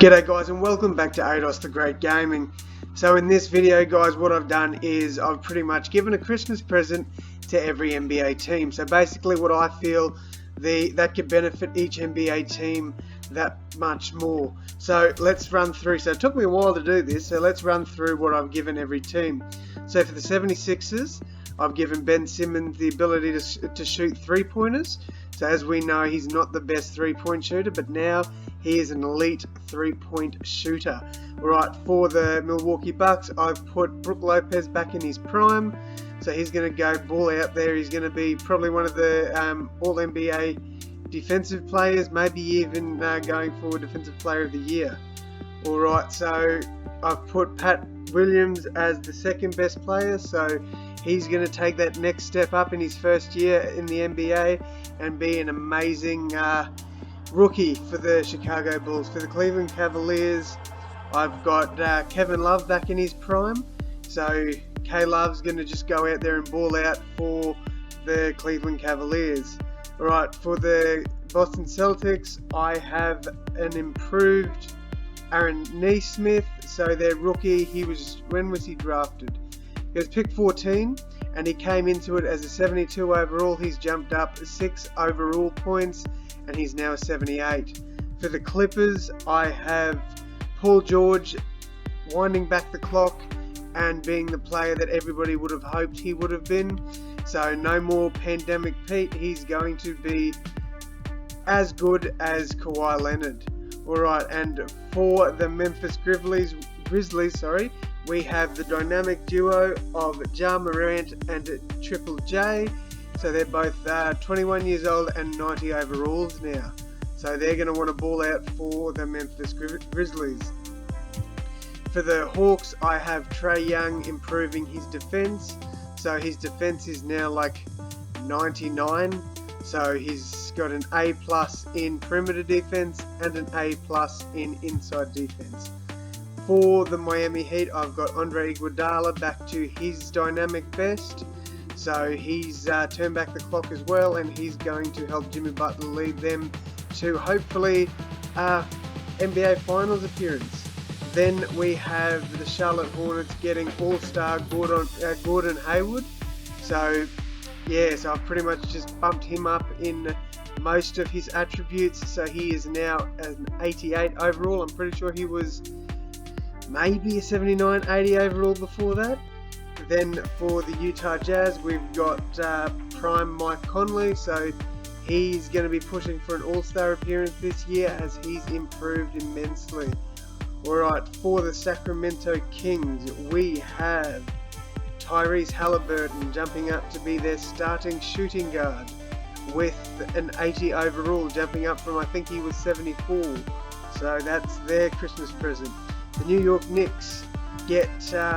G'day guys, and welcome back to ADOS The Great Gaming. So in this video guys, what I've done is I've pretty much given a Christmas present to every NBA team. So basically what I feel that could benefit each NBA team that much more. So let's run through. So it took me a while to do this, so let's run through what I've given every team. So for the 76ers, I've given Ben Simmons the ability to shoot three-pointers. So as we know, he's not the best three-point shooter, but now he is an elite three-point shooter. Alright, for the Milwaukee Bucks, I've put Brook Lopez back in his prime. So he's going to go ball out there. He's going to be probably one of the All-NBA defensive players, maybe even going for Defensive Player of the Year. Alright, so I've put Pat Williams as the second best player. So he's going to take that next step up in his first year in the NBA and be an amazing rookie for the Chicago Bulls. For the Cleveland Cavaliers, I've got Kevin Love back in his prime. So K-Love's going to just go out there and ball out for the Cleveland Cavaliers. Alright, for the Boston Celtics, I have an improved Aaron Nesmith. So their rookie, when was he drafted? He was picked 14 and he came into it as a 72 overall. He's jumped up 6 overall points and he's now a 78. For the Clippers, I have Paul George winding back the clock and being the player that everybody would have hoped he would have been. So no more Pandemic Pete. He's going to be as good as Kawhi Leonard. Alright, and for the Memphis Grizzlies, we have the dynamic duo of Ja Morant and Triple J. So they're both 21 years old and 90 overalls now. So they're going to want to ball out for the Memphis Grizzlies. For the Hawks, I have Trae Young improving his defense. So his defense is now like 99. So he's got an A+ in perimeter defense and an A+ in inside defense. For the Miami Heat, I've got Andre Iguodala back to his dynamic best. So he's turned back the clock as well, and he's going to help Jimmy Butler lead them to hopefully NBA Finals appearance. Then we have the Charlotte Hornets getting All-Star Gordon Hayward. So yeah, so I've pretty much just bumped him up in most of his attributes. So he is now an 88 overall. I'm pretty sure he was maybe a 79, 80 overall before that. Then for the Utah Jazz, we've got prime Mike Conley. So he's going to be pushing for an All-Star appearance this year as he's improved immensely. Alright, for the Sacramento Kings, we have Tyrese Halliburton jumping up to be their starting shooting guard with an 80 overall, jumping up from I think he was 74. So that's their Christmas present. The New York Knicks get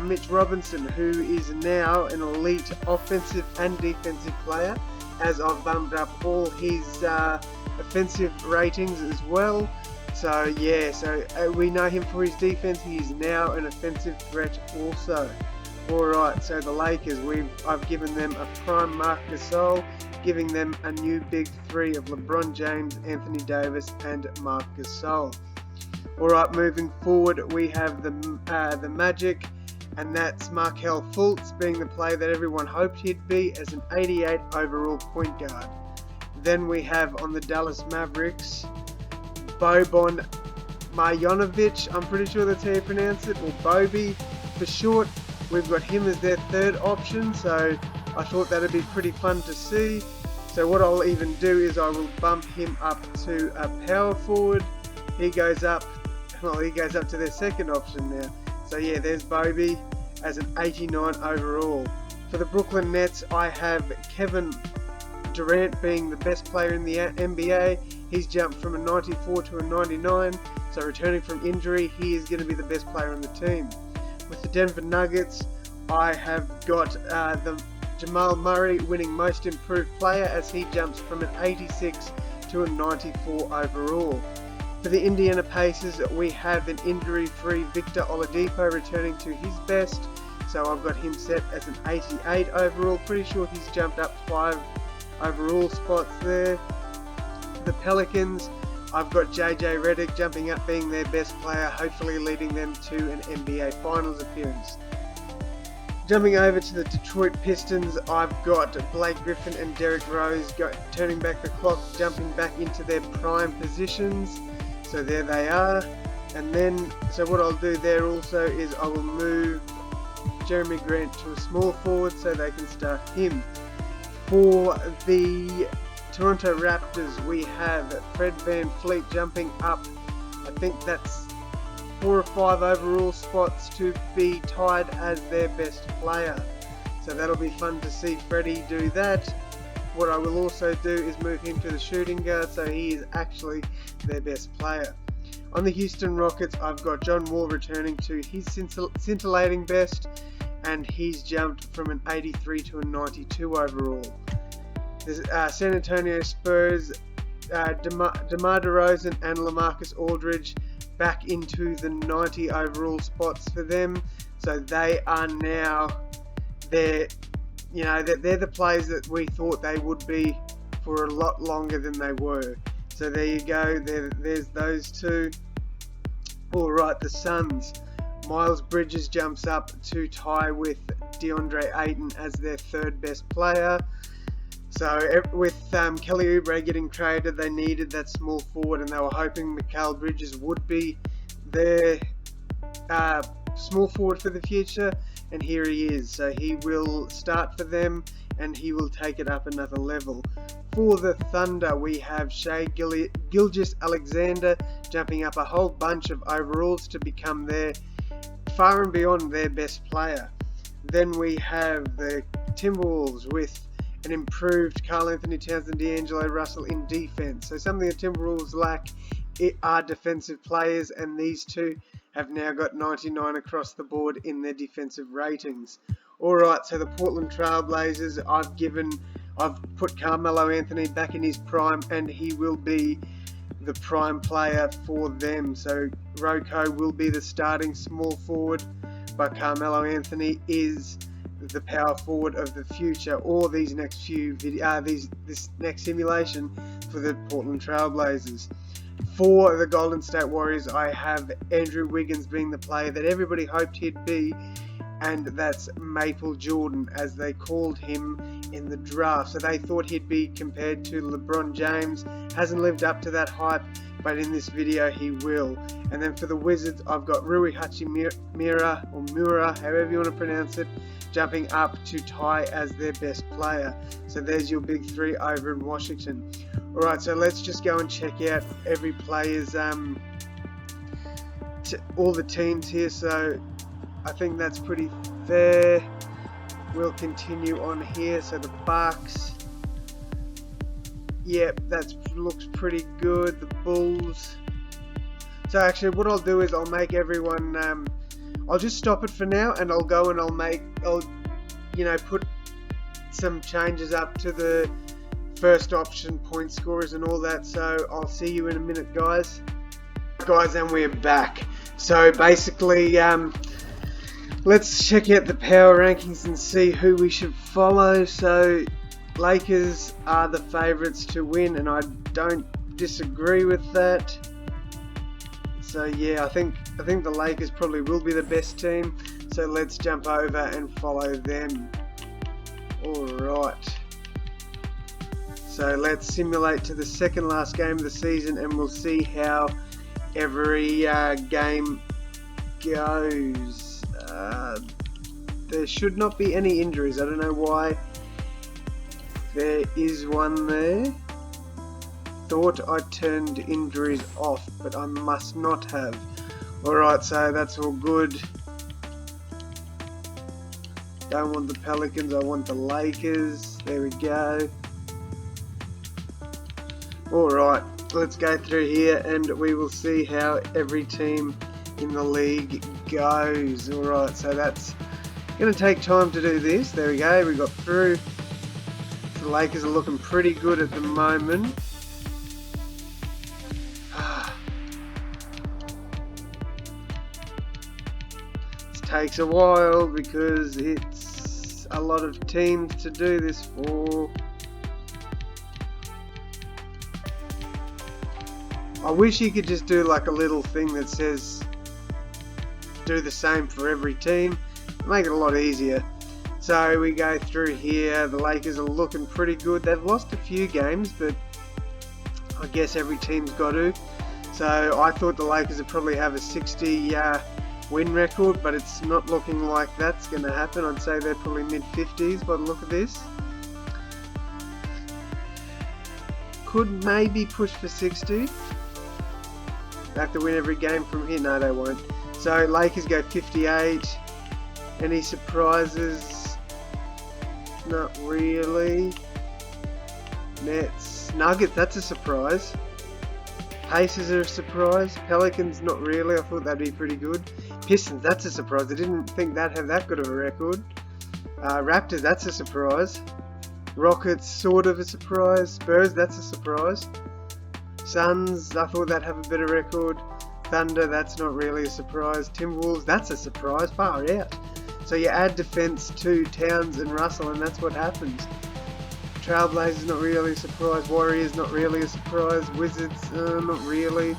Mitch Robinson, who is now an elite offensive and defensive player, as I've bumped up all his offensive ratings as well. So yeah, so we know him for his defense. He is now an offensive threat also. Alright, so the Lakers, I've given them a prime Marc Gasol, giving them a new big three of LeBron James, Anthony Davis and Marc Gasol. Alright, moving forward, we have the Magic, and that's Markelle Fultz being the player that everyone hoped he'd be as an 88 overall point guard. Then we have on the Dallas Mavericks, Boban Marjanovic, I'm pretty sure that's how you pronounce it, or Bobby for short. We've got him as their third option, so I thought that'd be pretty fun to see. So what I'll even do is I will bump him up to a power forward. He goes up to their second option now. So yeah, there's Bobby as an 89 overall. For the Brooklyn Nets, I have Kevin Durant being the best player in the NBA. He's jumped from a 94 to a 99. So returning from injury, he is going to be the best player on the team. With the Denver Nuggets, I have got the Jamal Murray winning most improved player as he jumps from an 86 to a 94 overall. For the Indiana Pacers, we have an injury-free Victor Oladipo returning to his best. So I've got him set as an 88 overall. Pretty sure he's jumped up 5 overall spots there. For the Pelicans, I've got JJ Redick jumping up, being their best player, hopefully leading them to an NBA Finals appearance. Jumping over to the Detroit Pistons, I've got Blake Griffin and Derrick Rose turning back the clock, jumping back into their prime positions. So there they are. And then, so what I'll do there also is I will move Jeremy Grant to a small forward so they can start him. For the Toronto Raptors, we have Fred VanVleet jumping up. I think that's 4 or 5 overall spots to be tied as their best player. So that'll be fun to see Freddie do that. What I will also do is move him to the shooting guard, so he is actually their best player. On the Houston Rockets, I've got John Wall returning to his scintillating best, and he's jumped from an 83 to a 92 overall. The San Antonio Spurs, DeMar DeRozan and LaMarcus Aldridge back into the 90 overall spots for them. So they are now, they're the players that we thought they would be for a lot longer than they were. So there you go, there's those two. Alright, the Suns. Miles Bridges jumps up to tie with DeAndre Ayton as their third best player. So with Kelly Oubre getting traded, they needed that small forward, and they were hoping Mikal Bridges would be their small forward for the future, and here he is. So he will start for them, and he will take it up another level. For the Thunder, we have Shai Gilgeous-Alexander jumping up a whole bunch of overalls to become their far and beyond their best player. Then we have the Timberwolves with an improved Karl-Anthony Towns and D'Angelo Russell in defense. So something the Timberwolves lack are defensive players, and these two have now got 99 across the board in their defensive ratings. Alright, so the Portland Trailblazers, I've put Carmelo Anthony back in his prime, and he will be the prime player for them. So Rocco will be the starting small forward, but Carmelo Anthony is the power forward of the future, or these next few this next simulation for the Portland Trailblazers. For the Golden State Warriors, I have Andrew Wiggins being the player that everybody hoped he'd be, and that's Maple Jordan, as they called him in the draft. So they thought he'd be compared to LeBron James. Hasn't lived up to that hype, but in this video he will. And then for the Wizards, I've got Rui Hachimura, or Mura, however you want to pronounce it, jumping up to tie as their best player. So there's your big three over in Washington. Alright, so let's just go and check out every player's, all the teams here. So I think that's pretty fair. We'll continue on here. So the Bucks, yep, that looks pretty good. The Bulls. So actually what I'll do is I'll make everyone, I'll just stop it for now, and I'll go and I'll put some changes up to the first option point scorers and all that. So I'll see you in a minute, guys. And we're back. So basically, let's check out the power rankings and see who we should follow. So Lakers are the favourites to win, and I don't disagree with that. So yeah, I think the Lakers probably will be the best team. So let's jump over and follow them. Alright. So let's simulate to the second last game of the season, and we'll see how every game goes. There should not be any injuries. I don't know why there is one there. Thought I turned injuries off, but I must not have. Alright, so that's all good. Don't want the Pelicans, I want the Lakers. There we go. Alright, let's go through here and we will see how every team in the league goes. Alright, so that's going to take time to do this. There we go, we got through. The Lakers are looking pretty good at the moment. Takes a while because it's a lot of teams to do this for. I wish you could just do like a little thing that says do the same for every team. Make it a lot easier. So we go through here. The Lakers are looking pretty good. They've lost a few games, but I guess every team's got to. So I thought the Lakers would probably have a 60 win record, but it's not looking like that's going to happen. I'd say they're probably mid-50s by the look of this. Could maybe push for 60. They have to win every game from here. No, they won't. So Lakers go 58. Any surprises? Not really. Nets. Nuggets, that's a surprise. Pacers are a surprise. Pelicans, not really. I thought that'd be pretty good. Pistons, that's a surprise. I didn't think they'd have that good of a record. Raptors, that's a surprise. Rockets, sort of a surprise. Spurs, that's a surprise. Suns, I thought they'd have a better record. Thunder, that's not really a surprise. Timberwolves, that's a surprise. Far out. So you add defense to Towns and Russell, and that's what happens. Trailblazers, not really a surprise. Warriors, not really a surprise. Wizards, not really.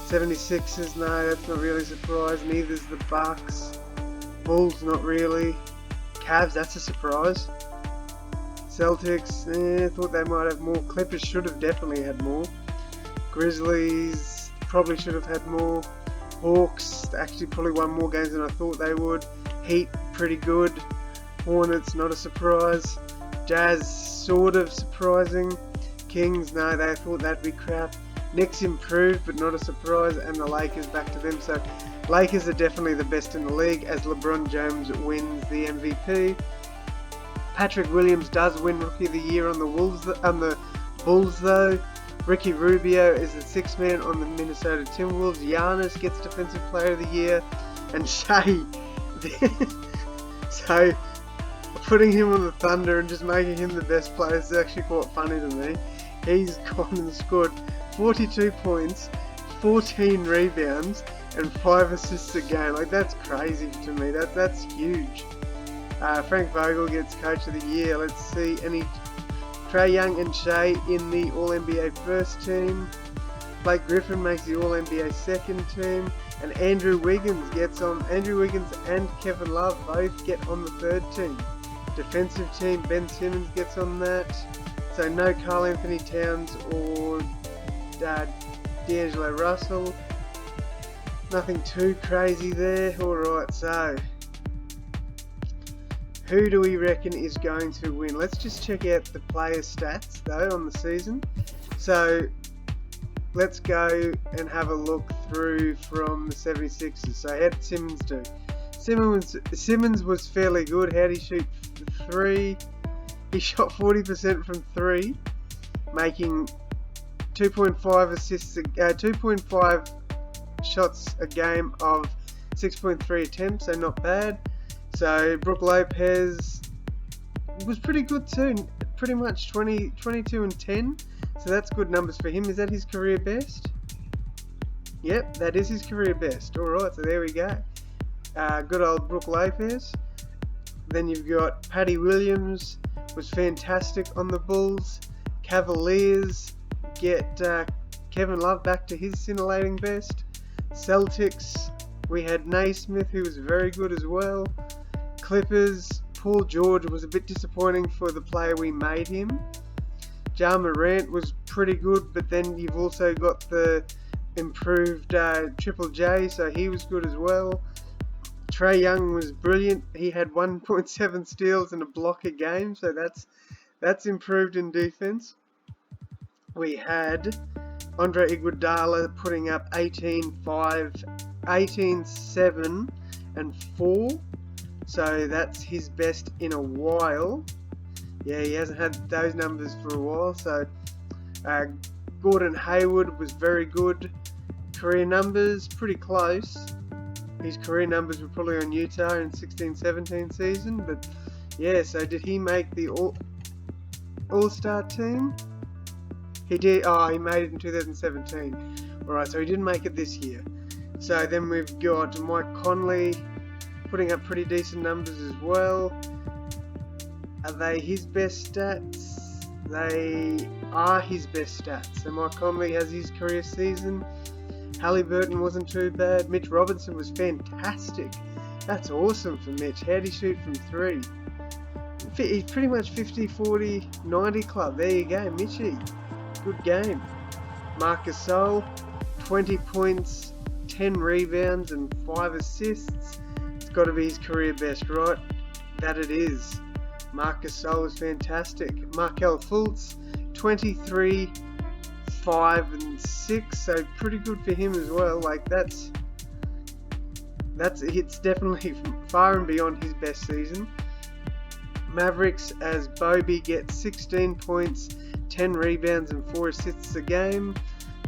76ers, no, that's not really a surprise. Neither's the Bucks. Bulls, not really. Cavs, that's a surprise. Celtics, thought they might have more. Clippers should have definitely had more. Grizzlies, probably should have had more. Hawks, actually probably won more games than I thought they would. Heat, pretty good. Hornets, not a surprise. Jazz, sort of surprising. Kings, no, they thought that'd be crap. Knicks improved, but not a surprise. And the Lakers, back to them. So Lakers are definitely the best in the league as LeBron James wins the MVP. Patrick Williams does win Rookie of the Year on the Bulls though. Ricky Rubio is the sixth man on the Minnesota Timberwolves. Giannis gets Defensive Player of the Year. And Shai, so putting him on the Thunder and just making him the best player is actually quite funny to me. He's gone and scored 42 points, 14 rebounds, and 5 assists a game. Like, that's crazy to me. That's huge. Frank Vogel gets Coach of the Year. Let's see, any Trae Young and Shai in the All-NBA first team. Blake Griffin makes the All-NBA second team. And Andrew Wiggins and Kevin Love both get on the third team. Defensive team, Ben Simmons gets on that. So no Karl Anthony Towns or D'Angelo Russell. Nothing too crazy there. Alright, so who do we reckon is going to win? Let's just check out the player stats though on the season. So let's go and have a look through from the 76ers. So how did Simmons do? Simmons was fairly good. How did he shoot 3? He shot 40% from 3, making 2.5 assists, 2.5 shots a game of 6.3 attempts, so not bad. So Brook Lopez was pretty good too, pretty much 22 and 10. So that's good numbers for him. Is that his career best? Yep, that is his career best. Alright, so there we go. Good old Brook Lopez. Then you've got Patty Williams, was fantastic on the Bulls. Cavaliers get Kevin Love back to his scintillating best. Celtics, we had Naismith, who was very good as well. Clippers, Paul George was a bit disappointing for the player we made him. Ja Morant was pretty good, but then you've also got the improved Triple J, so he was good as well. Trae Young was brilliant. He had 1.7 steals and a block a game, so that's improved in defense. We had Andre Iguodala putting up 18-5, 18-7 and 4. So that's his best in a while. Yeah, he hasn't had those numbers for a while. So Gordon Hayward was very good. Career numbers, pretty close. His career numbers were probably on Utah in 16-17 season. But yeah, so did he make the All-Star team? He did. Oh, he made it in 2017. Alright, so he didn't make it this year. So then we've got Mike Conley putting up pretty decent numbers as well. Are they his best stats? They are his best stats. So Mike Conley has his career season. Halliburton wasn't too bad. Mitch Robinson was fantastic. That's awesome for Mitch. How'd he shoot from 3? He's pretty much 50, 40, 90 club. There you go, Mitchie. Good game. Marc Gasol, 20 points, 10 rebounds and 5 assists. It's got to be his career best, right? That it is. Marc Gasol was fantastic. Markelle Fultz, 23, 5 and 6, so pretty good for him as well. Like it's definitely far and beyond his best season. Mavericks, as Bobby gets 16 points, 10 rebounds and 4 assists a game,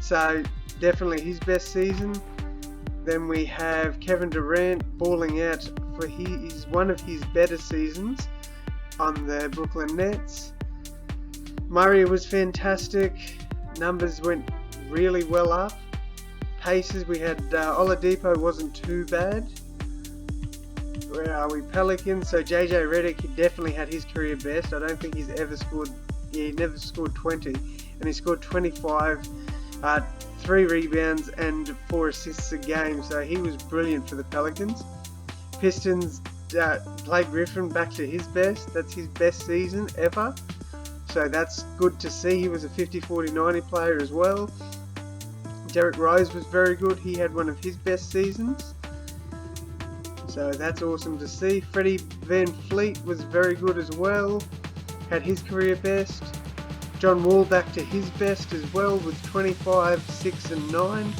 so definitely his best season. Then we have Kevin Durant balling out for one of his better seasons on the Brooklyn Nets. Murray was fantastic. Numbers went really well up. Paces, we had Oladipo wasn't too bad. Where are we? Pelicans. So JJ Redick, he definitely had his career best. I don't think he's ever scored. Yeah, he never scored 20, and he scored 25, 3 rebounds and 4 assists a game. So he was brilliant for the Pelicans. Pistons, Blake Griffin back to his best. That's his best season ever. So that's good to see. He was a 50, 40, 90 player as well. Derrick Rose was very good. He had one of his best seasons. So that's awesome to see. Freddie Van Fleet was very good as well. Had his career best. John Wall back to his best as well with 25, 6 and 9.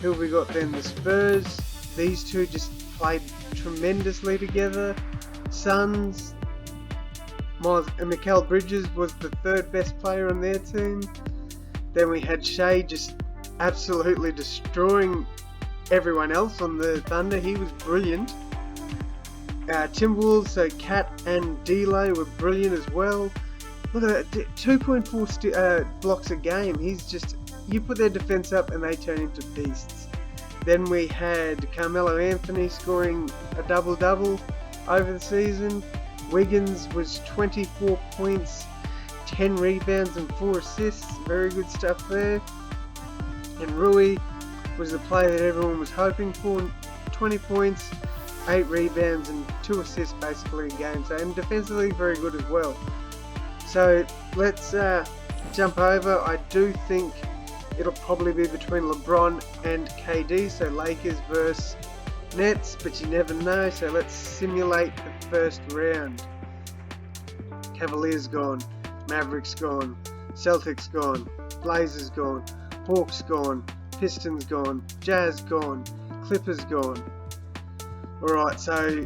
Who have we got then? The Spurs. These two just played tremendously together. Suns. Mikal Bridges was the 3rd best player on their team. Then we had Shea just absolutely destroying everyone else on the Thunder. He was brilliant. Timberwolves, so Cat and D'Lo were brilliant as well. Look at that, 2.4 blocks a game. You put their defense up and they turn into beasts. Then we had Carmelo Anthony scoring a double-double over the season. Wiggins was 24 points, 10 rebounds and 4 assists. Very good stuff there. And Rui was the player that everyone was hoping for. 20 points, 8 rebounds and 2 assists basically a game. So, and defensively very good as well. So let's jump over. I do think it'll probably be between LeBron and KD. So Lakers versus Nets, but you never know. So let's simulate the first round. Cavaliers gone, Mavericks gone, Celtics gone, Blazers gone, Hawks gone, Pistons gone, Jazz gone, Clippers gone. Alright, so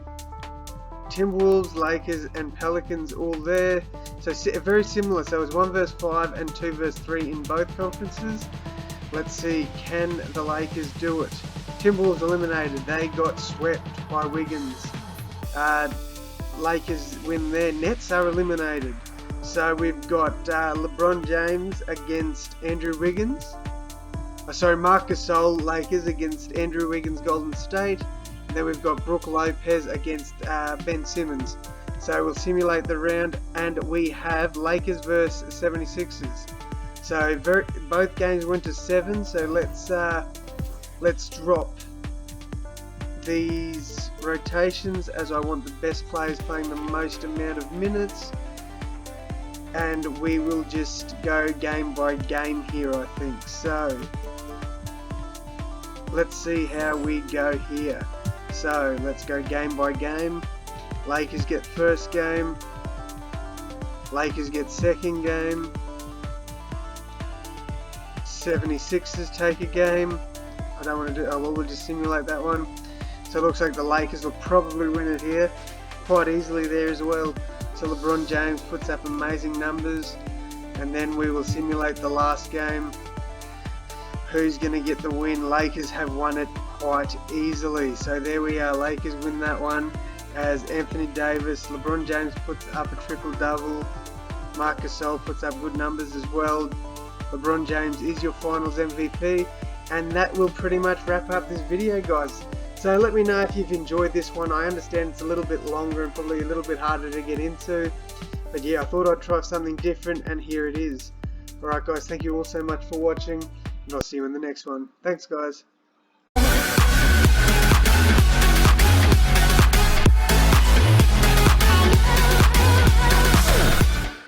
Timberwolves, Lakers and Pelicans all there. So very similar. So it was 1 versus 5 and 2 versus 3 in both conferences. Let's see, can the Lakers do it? Timberwolves eliminated. They got swept by Wiggins. Lakers win there. Nets are eliminated. So we've got LeBron James against Andrew Wiggins. Marc Gasol, Lakers against Andrew Wiggins, Golden State. And then we've got Brook Lopez against Ben Simmons. So we'll simulate the round, and we have Lakers versus 76ers. So both games went to 7. So let's drop these rotations, as I want the best players playing the most amount of minutes, and we will just go game by game here, I think. So let's see how we go here. So let's go game by game. Lakers get first game, Lakers get second game, 76ers take a game. I don't want to do, we'll just simulate that one. So it looks like the Lakers will probably win it here, quite easily there as well. So LeBron James puts up amazing numbers, and then we will simulate the last game. Who's going to get the win? Lakers have won it quite easily. So there we are, Lakers win that one, as Anthony Davis, LeBron James puts up a triple-double, Marc Gasol puts up good numbers as well. LeBron James is your finals MVP, and that will pretty much wrap up this video, guys. So let me know if you've enjoyed this one. I understand it's a little bit longer and probably a little bit harder to get into, but yeah, I thought I'd try something different, and here it is. Alright guys, thank you all so much for watching, and I'll see you in the next one. Thanks guys.